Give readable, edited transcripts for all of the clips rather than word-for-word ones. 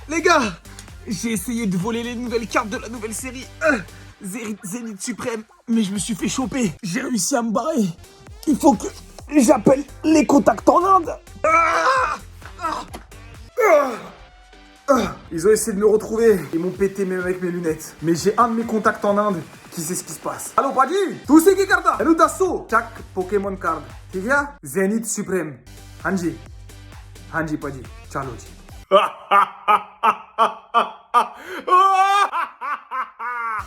Les gars, j'ai essayé de voler les nouvelles cartes de la nouvelle série Zénith Suprême, mais je me suis fait choper. J'ai réussi à me barrer. Il faut que j'appelle les contacts en Inde. Ils ont essayé de me retrouver. Ils m'ont pété même avec mes lunettes. Mais j'ai un de mes contacts en Inde qui sait ce qui se passe. Allô, Paddy? Tu sais qui karta? Hello, Dasso. Chaque Pokémon card. ठीक है? Zénith Suprême. Hanji. Hanji, Paddy. Chalo, ji.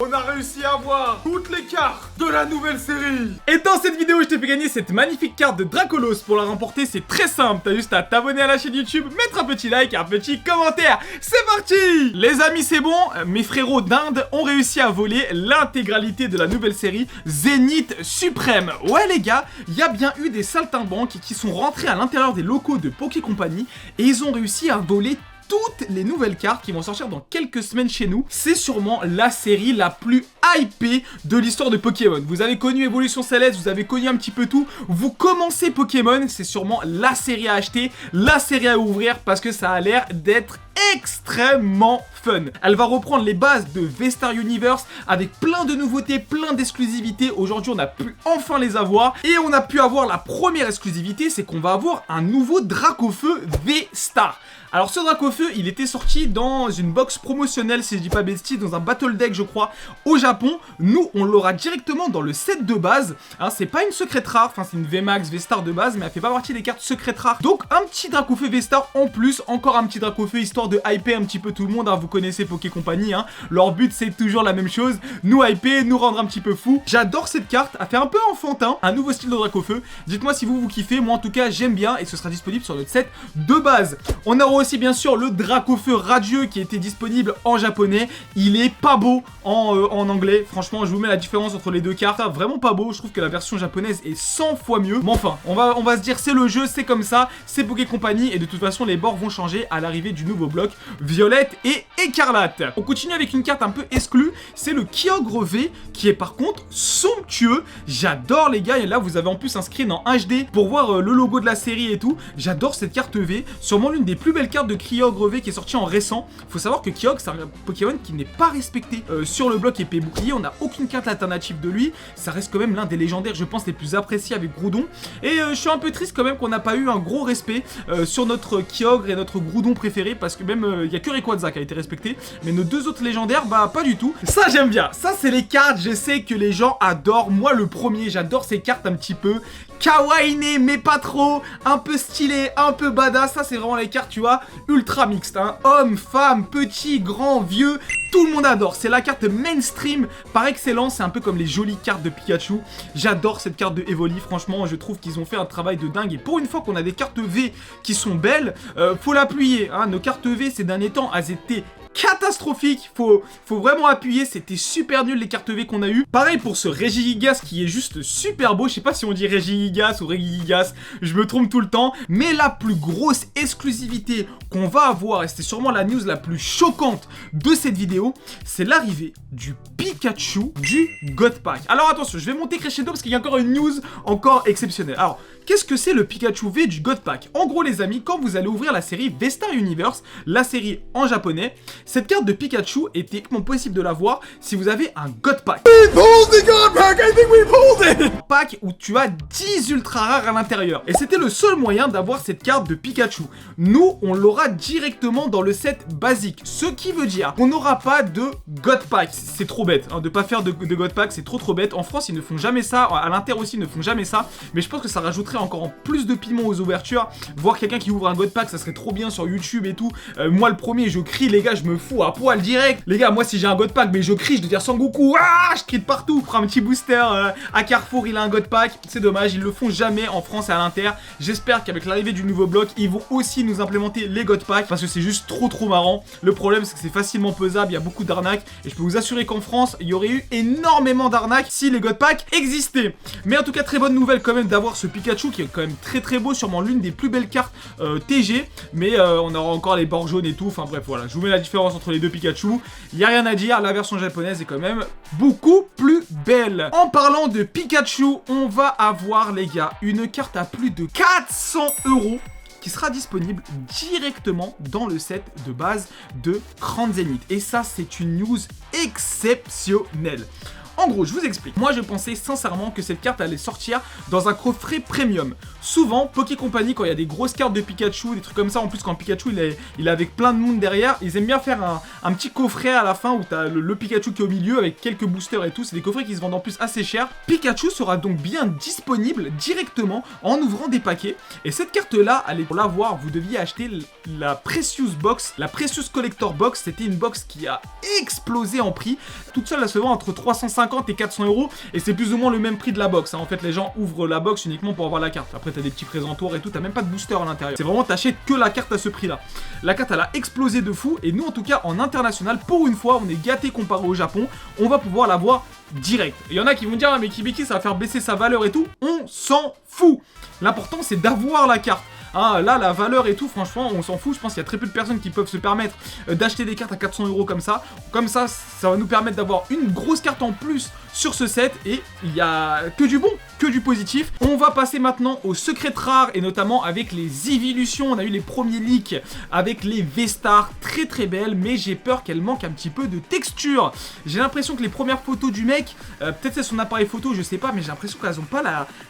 On a réussi à avoir toutes les cartes de la nouvelle série. Et dans cette vidéo, je te fais gagner cette magnifique carte de Dracolos. Pour la remporter, c'est très simple. T'as juste à t'abonner à la chaîne YouTube, mettre un petit like, un petit commentaire. C'est parti! Les amis, c'est bon. Mes frérots d'Inde ont réussi à voler l'intégralité de la nouvelle série Zénith Suprême. Ouais les gars, il y a bien eu des saltimbanques qui sont rentrés à l'intérieur des locaux de Poké Company et ils ont réussi à voler toutes les nouvelles cartes qui vont sortir dans quelques semaines chez nous. C'est sûrement la série la plus hypée de l'histoire de Pokémon. Vous avez connu Evolution Céleste, vous avez connu un petit peu tout. Vous commencez Pokémon, c'est sûrement la série à acheter, la série à ouvrir parce que ça a l'air d'être extrêmement fun. Elle va reprendre les bases de V-Star Universe avec plein de nouveautés, plein d'exclusivités. Aujourd'hui, on a pu enfin les avoir et on a pu avoir la première exclusivité, c'est qu'on va avoir un nouveau Dracofeu V-Star. Alors ce Dracofeu, il était sorti dans une box promotionnelle, si je dis pas bêtise, dans un Battle Deck je crois, au Japon. Nous, on l'aura directement dans le set de base. Hein, c'est pas une secrète rare, enfin c'est une VMAX V-Star de base, mais elle fait pas partie des cartes secrètes rares. Donc un petit Dracofeu V-Star en plus, encore un petit Dracofeu histoire de hyper un petit peu tout le monde. Hein, vous connaissez Poké Company, hein, leur but c'est toujours la même chose, nous hyper, nous rendre un petit peu fou. J'adore cette carte, elle fait un peu enfantin, un nouveau style de Dracofeu. Dites-moi si vous kiffez, moi en tout cas j'aime bien et ce sera disponible sur notre set de base. On aura aussi bien sûr le Dracofeu radieux qui était disponible en japonais. Il est pas beau en anglais. Franchement, je vous mets la différence entre les deux cartes. Vraiment pas beau. Je trouve que la version japonaise est 100 fois mieux. Mais enfin, on va se dire c'est le jeu, c'est comme ça. C'est Poké Company et de toute façon les bords vont changer à l'arrivée du nouveau bloc Violette et Écarlate. On continue avec une carte un peu exclue. C'est le Kyogre V qui est par contre somptueux. J'adore les gars. Et là vous avez en plus un screen en HD pour voir le logo de la série et tout. J'adore cette carte V. Sûrement l'une des plus belles cartes de Kyogre V qui est sorti en récent. Faut savoir que Kyogre c'est un Pokémon qui n'est pas respecté sur le bloc épée bouclier. On n'a aucune carte alternative de lui. Ça reste quand même l'un des légendaires, je pense, les plus appréciés avec Groudon. Et je suis un peu triste quand même qu'on n'a pas eu un gros respect sur notre Kyogre et notre Groudon préféré, parce que même il n'y a que Rayquaza qui a été respecté, mais nos deux autres légendaires, bah pas du tout. Ça j'aime bien. Ça c'est les cartes, je sais que les gens adorent. Moi le premier, j'adore ces cartes un petit peu kawaii mais pas trop, un peu stylé, un peu badass. Ça c'est vraiment les cartes, tu vois, ultra mixtes, hein. Hommes, femmes, petits, grands, vieux, tout le monde adore. C'est la carte mainstream par excellence. C'est un peu comme les jolies cartes de Pikachu. J'adore cette carte de Evoli. Franchement, je trouve qu'ils ont fait un travail de dingue. Et pour une fois qu'on a des cartes V qui sont belles, faut l'appuyer, hein. Nos cartes V ces derniers temps, elles étaient catastrophique, faut vraiment appuyer, c'était super nul les cartes V qu'on a eu. Pareil pour ce Regigigas qui est juste super beau, je sais pas si on dit Regigigas ou Regigigas, je me trompe tout le temps, mais la plus grosse exclusivité qu'on va avoir, et c'était sûrement la news la plus choquante de cette vidéo, c'est l'arrivée du Pikachu du God Pack. Alors attention, je vais monter crescendo parce qu'il y a encore une news encore exceptionnelle. Alors, qu'est-ce que c'est le Pikachu V du God Pack? En gros les amis, quand vous allez ouvrir la série V-Star Universe, la série en japonais, cette carte de Pikachu est techniquement possible de l'avoir si vous avez un God Pack. We pulled the God Pack, I think we pulled it! Un pack où tu as 10 ultra rares à l'intérieur. Et c'était le seul moyen d'avoir cette carte de Pikachu. Nous, on l'aura directement dans le set basique. Ce qui veut dire qu'on n'aura pas de God Pack. C'est trop bête, hein, de pas faire de God Pack, c'est trop bête. En France, ils ne font jamais ça. À l'Inter aussi, ils ne font jamais ça. Mais je pense que ça rajouterait encore en plus de piment aux ouvertures. Voir quelqu'un qui ouvre un God Pack, ça serait trop bien sur YouTube et tout. Moi, le premier, je crie, les gars, je me fous à poil direct. Les gars, moi, si j'ai un God Pack, mais je crie, je deviens Sangoku. Ah, je crie de partout. Prends un petit booster à Carrefour, il a un God Pack. C'est dommage, ils le font jamais en France et à l'Inter. J'espère qu'avec l'arrivée du nouveau bloc, ils vont aussi nous implémenter les God Pack parce que c'est juste trop marrant. Le problème, c'est que c'est facilement pesable, il y a beaucoup d'arnaques. Et je peux vous assurer qu'en France, il y aurait eu énormément d'arnaques si les God Pack existaient. Mais en tout cas, très bonne nouvelle quand même d'avoir ce Pikachu qui est quand même très beau, sûrement l'une des plus belles cartes TG. Mais on aura encore les bords jaunes et tout. Enfin bref, voilà, je vous mets la différence entre les deux Pikachu. Il n'y a rien à dire, la version japonaise est quand même beaucoup plus belle. En parlant de Pikachu, on va avoir les gars une carte à plus de 400 €. qui sera disponible directement dans le set de base de Grand Zenith. Et ça, c'est une news exceptionnelle. En gros, je vous explique. Moi, je pensais sincèrement que cette carte allait sortir dans un coffret premium. Souvent, Poké Company, quand il y a des grosses cartes de Pikachu, des trucs comme ça, en plus quand Pikachu il est avec plein de monde derrière, ils aiment bien faire un petit coffret à la fin où t'as le Pikachu qui est au milieu avec quelques boosters et tout. C'est des coffrets qui se vendent en plus assez cher. Pikachu sera donc bien disponible directement en ouvrant des paquets. Et cette carte-là, pour l'avoir, vous deviez acheter la Precious Box, la Precious Collector Box. C'était une box qui a explosé en prix. Toute seule, elle se vend entre 350 et 400 €, et c'est plus ou moins le même prix de la box. En fait, les gens ouvrent la box uniquement pour avoir la carte. Après, t'as des petits présentoirs et tout, t'as même pas de booster à l'intérieur. C'est vraiment, t'achètes que la carte à ce prix-là. La carte, elle a explosé de fou, et nous, en tout cas, en international, pour une fois, on est gâtés comparé au Japon. On va pouvoir l'avoir direct. Il y en a qui vont dire, ah, mais Kibiki, ça va faire baisser sa valeur et tout. On s'en fout. L'important, c'est d'avoir la carte. Hein, là, la valeur et tout, franchement, on s'en fout. Je pense qu'il y a très peu de personnes qui peuvent se permettre d'acheter des cartes à 400 € comme ça. Comme ça, ça va nous permettre d'avoir une grosse carte en plus sur ce set. Et il y a que du bon, que du positif. On va passer maintenant aux secrets rares et notamment avec les évolutions. On a eu les premiers leaks avec les V-Stars, très très belles, mais j'ai peur qu'elles manquent un petit peu de texture. J'ai l'impression que les premières photos du mec, peut-être c'est son appareil photo, je sais pas, mais j'ai l'impression qu'elles n'ont pas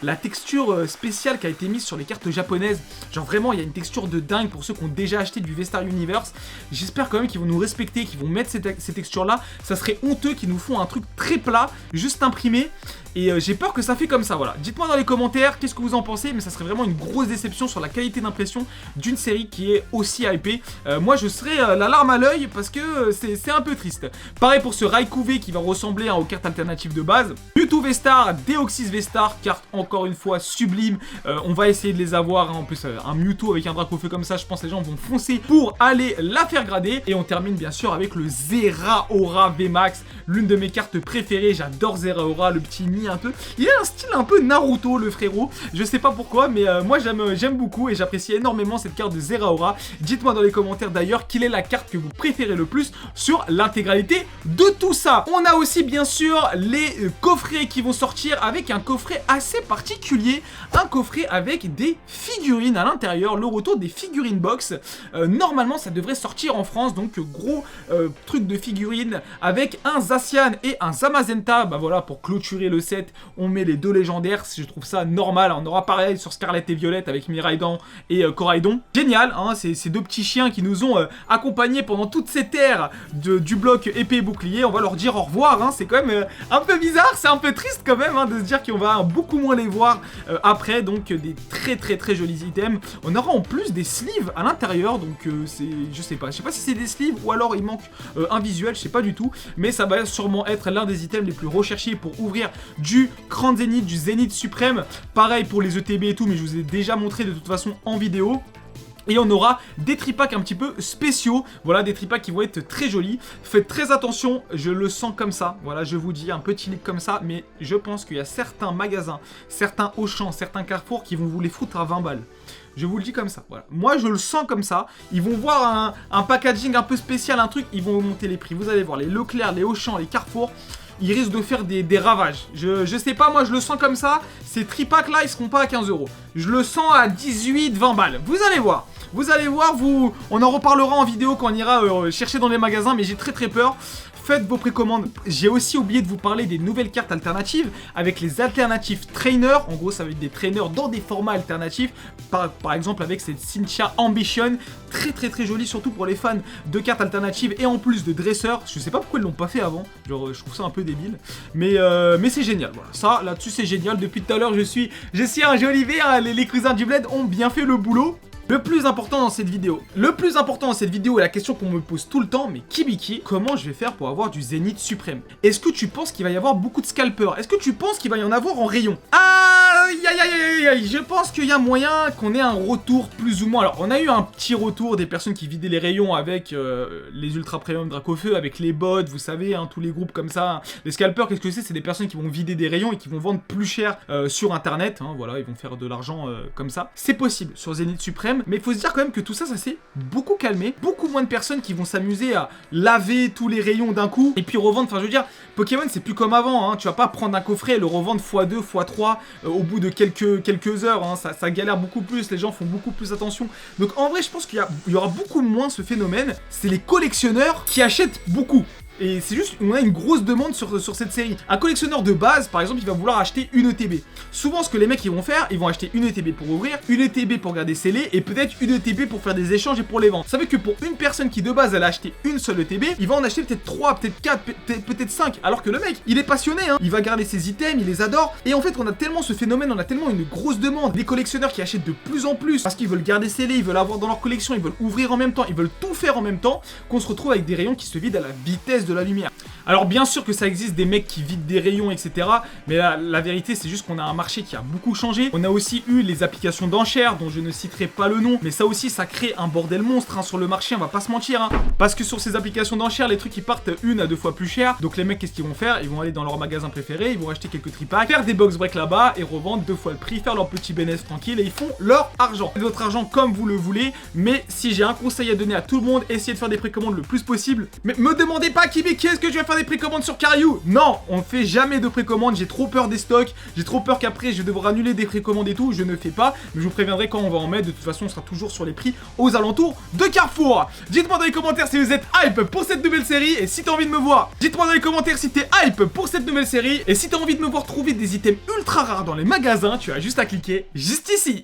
la texture spéciale qui a été mise sur les cartes japonaises. Genre vraiment, il y a une texture de dingue pour ceux qui ont déjà acheté du V-Star Universe. J'espère quand même qu'ils vont nous respecter, qu'ils vont mettre ces textures-là. Ça serait honteux qu'ils nous font un truc très plat, juste imprimé. Et j'ai peur que ça fait comme ça, voilà. Dites-moi dans les commentaires qu'est-ce que vous en pensez, mais ça serait vraiment une grosse déception sur la qualité d'impression d'une série qui est aussi hypée. Moi, je serais la larme à l'œil parce que c'est un peu triste. Pareil pour ce Raikou V qui va ressembler aux cartes alternatives de base. Mewtwo V-Star, Deoxys V-Star, carte encore une fois sublime. On va essayer de les avoir, hein. En plus, un Mewtwo avec un Dracofeu comme ça, je pense que les gens vont foncer pour aller la faire grader. Et on termine bien sûr avec le Zeraora V-Max, l'une de mes cartes préférées. J'adore Zeraora, le petit un peu. Il a un style un peu Naruto, le frérot. Je sais pas pourquoi, mais moi j'aime beaucoup et j'apprécie énormément cette carte de Zeraora. Dites-moi dans les commentaires d'ailleurs quelle est la carte que vous préférez le plus sur l'intégralité de tout ça. On a aussi bien sûr les coffrets qui vont sortir avec un coffret assez particulier. Un coffret avec des figurines à l'intérieur. Le retour des figurines box. Normalement ça devrait sortir en France. Donc gros truc de figurines avec un Zacian et un Zamazenta. Bah voilà, pour clôturer le set, on met les deux légendaires, je trouve ça normal. On aura pareil sur Scarlet et Violette avec Miraidon et Coraidon. Génial, hein, ces deux petits chiens qui nous ont accompagnés pendant toute cette ère du bloc épée et bouclier. On va leur dire au revoir, hein. C'est quand même un peu bizarre, c'est un peu triste quand même, hein, de se dire qu'on va beaucoup moins les voir après. Donc des très jolis items. On aura en plus des sleeves à l'intérieur, donc je sais pas si c'est des sleeves ou alors il manque un visuel, je sais pas du tout, mais ça va sûrement être l'un des items les plus recherchés pour ouvrir du Grand Zenith, du Zenith Suprême. Pareil pour les ETB et tout, mais je vous ai déjà montré de toute façon en vidéo. Et on aura des tripacks un petit peu spéciaux. Voilà, des tripacks qui vont être très jolis. Faites très attention, je le sens comme ça. Voilà, je vous dis un petit leak comme ça. Mais je pense qu'il y a certains magasins, certains Auchan, certains Carrefour qui vont vous les foutre à 20 balles. Je vous le dis comme ça, voilà. Moi, je le sens comme ça. Ils vont voir un packaging un peu spécial, un truc, ils vont monter les prix. Vous allez voir, les Leclerc, les Auchan, les Carrefour, ils risquent de faire des ravages. Je sais pas, moi je le sens comme ça. Ces tripacks là, ils seront pas à 15 €. Je le sens à 18-20 balles. Vous allez voir. Vous allez voir, on en reparlera en vidéo quand on ira chercher dans les magasins, mais j'ai très peur. Faites vos précommandes. J'ai aussi oublié de vous parler des nouvelles cartes alternatives avec les alternatives trainers. En gros, ça va être des trainers dans des formats alternatifs. Par exemple, avec cette Cynthia Ambition. Très jolie, surtout pour les fans de cartes alternatives et en plus de dresseurs. Je sais pas pourquoi ils l'ont pas fait avant. Genre, je trouve ça un peu débile. Mais c'est génial. Voilà, ça, là-dessus, c'est génial. Depuis tout à l'heure, je suis un joli V. Hein. Les cousins du bled ont bien fait le boulot. Le plus important dans cette vidéo est la question qu'on me pose tout le temps, mais Kibiki, comment je vais faire pour avoir du Zenith Suprême? Est-ce que tu penses qu'il va y avoir beaucoup de scalpers? Est-ce que tu penses qu'il va y en avoir en rayon? Aïe, je pense qu'il y a moyen qu'on ait un retour plus ou moins. Alors, on a eu un petit retour des personnes qui vidaient les rayons avec les Ultra Premium Dracofeu, avec les bots, vous savez, hein, tous les groupes comme ça. Les scalpers, qu'est-ce que c'est? C'est des personnes qui vont vider des rayons et qui vont vendre plus cher sur internet. Hein, voilà, ils vont faire de l'argent comme ça. C'est possible sur Zenith Suprême. Mais il faut se dire quand même que tout ça, ça s'est beaucoup calmé. Beaucoup moins de personnes qui vont s'amuser à laver tous les rayons d'un coup et puis revendre. Enfin, je veux dire, Pokémon, c'est plus comme avant. Hein. Tu vas pas prendre un coffret et le revendre x2, x3 au bout bout de quelques heures, hein, ça galère beaucoup plus, les gens font beaucoup plus attention. Donc en vrai, je pense qu'il y aura beaucoup moins ce phénomène. C'est les collectionneurs qui achètent beaucoup. Et c'est juste, on a une grosse demande sur cette série. Un collectionneur de base, par exemple, il va vouloir acheter une ETB. Souvent, ce que les mecs ils vont faire, ils vont acheter une ETB pour ouvrir, une ETB pour garder scellée, et peut-être une ETB pour faire des échanges et pour les vendre. Vous savez que pour une personne qui de base, elle a acheté une seule ETB, il va en acheter peut-être 3, peut-être 4, peut-être 5. Alors que le mec, il est passionné, hein. Il va garder ses items, il les adore. Et en fait, on a tellement ce phénomène, on a tellement une grosse demande. Des collectionneurs qui achètent de plus en plus parce qu'ils veulent garder scellé, ils veulent avoir dans leur collection, ils veulent ouvrir en même temps, ils veulent tout faire en même temps, qu'on se retrouve avec des rayons qui se vident à la vitesse de la lumière. Alors bien sûr que ça existe des mecs qui vident des rayons, etc. Mais la vérité, c'est juste qu'on a un marché qui a beaucoup changé. On a aussi eu les applications d'enchères, dont je ne citerai pas le nom. Mais ça aussi, ça crée un bordel monstre hein, sur le marché, on va pas se mentir. Hein. Parce que sur ces applications d'enchères, les trucs ils partent 1 à 2 fois plus cher. Donc les mecs, qu'est-ce qu'ils vont faire? Ils vont aller dans leur magasin préféré, ils vont acheter quelques tripacks, faire des box break là-bas et revendre 2 fois le prix, faire leur petit bénéfice tranquille et ils font leur argent. Votre argent comme vous le voulez. Mais si j'ai un conseil à donner à tout le monde, essayez de faire des précommandes le plus possible. Mais me demandez pas, Kibi, qu'est-ce que tu vas faire des précommandes sur Kariou? Non, on fait jamais de précommande, j'ai trop peur des stocks, j'ai trop peur qu'après je vais devoir annuler des précommandes et tout, je ne fais pas, mais je vous préviendrai quand on va en mettre, de toute façon on sera toujours sur les prix aux alentours de Carrefour. Dites-moi dans les commentaires si vous êtes hype pour cette nouvelle série, et si t'as envie de me voir, dites-moi dans les commentaires si t'es hype pour cette nouvelle série, et si t'as envie de me voir trouver des items ultra rares dans les magasins, tu as juste à cliquer juste ici.